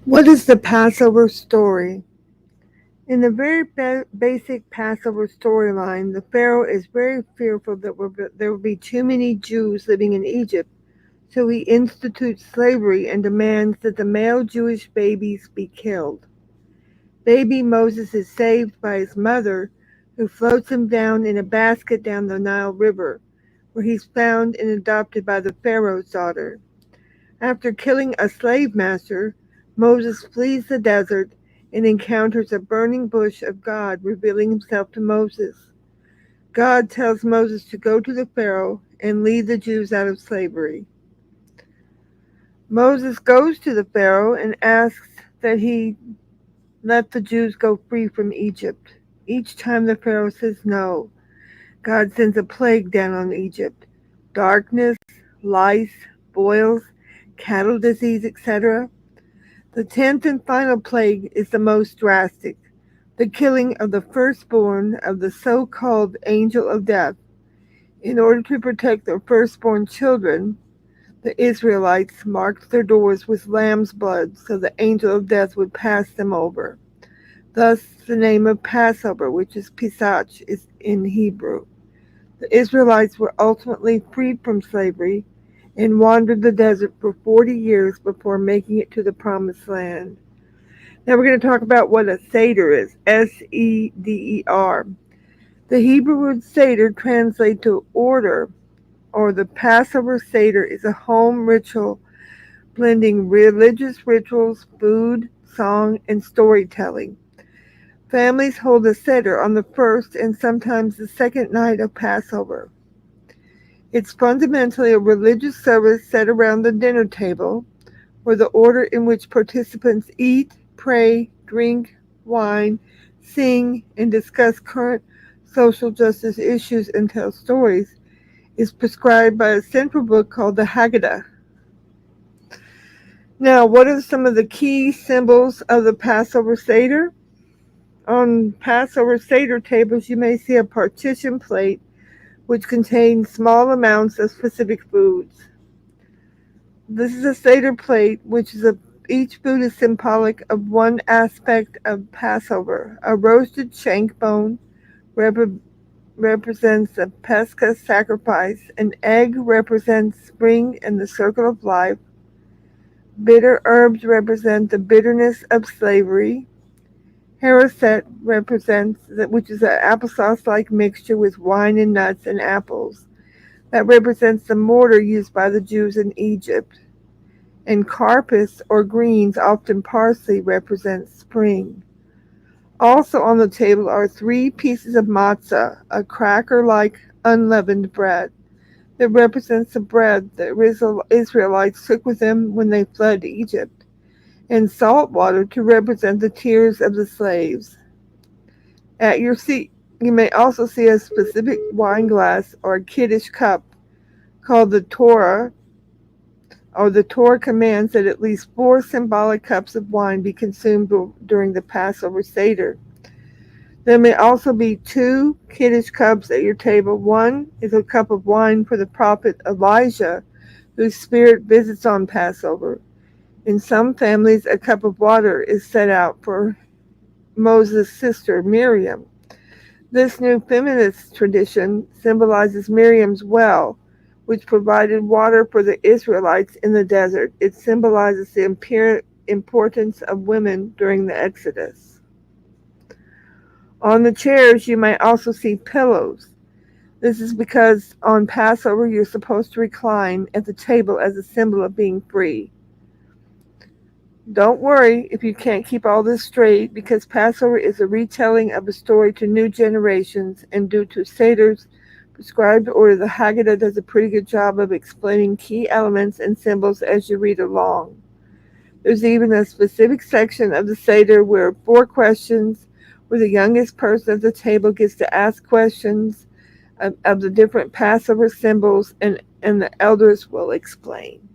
What is the Passover story? In the very basic Passover storyline, the Pharaoh is very fearful that there will be too many Jews living in Egypt, so he institutes slavery and demands that the male Jewish babies be killed. Baby Moses is saved by his mother, who floats him down in a basket down the Nile River, where he's found and adopted by the Pharaoh's daughter. After killing a slave master, Moses flees the desert and encounters a burning bush of God revealing himself to Moses. God tells Moses to go to the Pharaoh and lead the Jews out of slavery. Moses goes to the Pharaoh and asks that he let the Jews go free from Egypt. Each time the Pharaoh says no, God sends a plague down on Egypt: darkness, lice, boils, cattle disease, etc. The 10th and final plague is the most drastic: the killing of the firstborn of the so-called angel of death. In order to protect their firstborn children, the Israelites marked their doors with lamb's blood so the angel of death would pass them over. Thus, the name of Passover, which is Pesach, is in Hebrew. The Israelites were ultimately freed from slavery and wandered the desert for 40 years before making it to the Promised Land. Now we're going to talk about what a Seder is. Seder. The Hebrew word Seder translates to order, or the Passover Seder is a home ritual blending religious rituals, food, song, and storytelling. Families hold a Seder on the first and sometimes the second night of Passover. It's fundamentally a religious service set around the dinner table, or the order in which participants eat, pray, drink wine, sing, and discuss current social justice issues and tell stories, is prescribed by a central book called the Haggadah. Now, what are some of the key symbols of the Passover Seder? On Passover Seder tables, you may see a partition plate which contains small amounts of specific foods. This is a Seder plate, each food is symbolic of one aspect of Passover. A roasted shank bone represents the Pesach sacrifice. An egg represents spring and the circle of life. Bitter herbs represent the bitterness of slavery. Haricot which is an applesauce-like mixture with wine and nuts and apples. That represents the mortar used by the Jews in Egypt. And karpas, or greens, often parsley, represents spring. Also on the table are 3 pieces of matzah, a cracker-like unleavened bread that represents the bread the Israelites took with them when they fled Egypt, and salt water to represent the tears of the slaves. At your seat, you may also see a specific wine glass or a kiddush cup called the Torah, or the Torah commands that at least 4 symbolic cups of wine be consumed during the Passover Seder. There may also be 2 kiddush cups at your table. One is a cup of wine for the prophet Elijah, whose spirit visits on Passover. In some families, a cup of water is set out for Moses' sister Miriam. This new feminist tradition symbolizes Miriam's well, which provided water for the Israelites in the desert. It symbolizes the importance of women during the Exodus. On the chairs, you may also see pillows. This is because on Passover, you're supposed to recline at the table as a symbol of being free. Don't worry if you can't keep all this straight, because Passover is a retelling of a story to new generations, and due to Seder's prescribed order, the Haggadah does a pretty good job of explaining key elements and symbols as you read along. There's even a specific section of the Seder where 4 questions, where the youngest person at the table gets to ask questions of the different Passover symbols, and the elders will explain.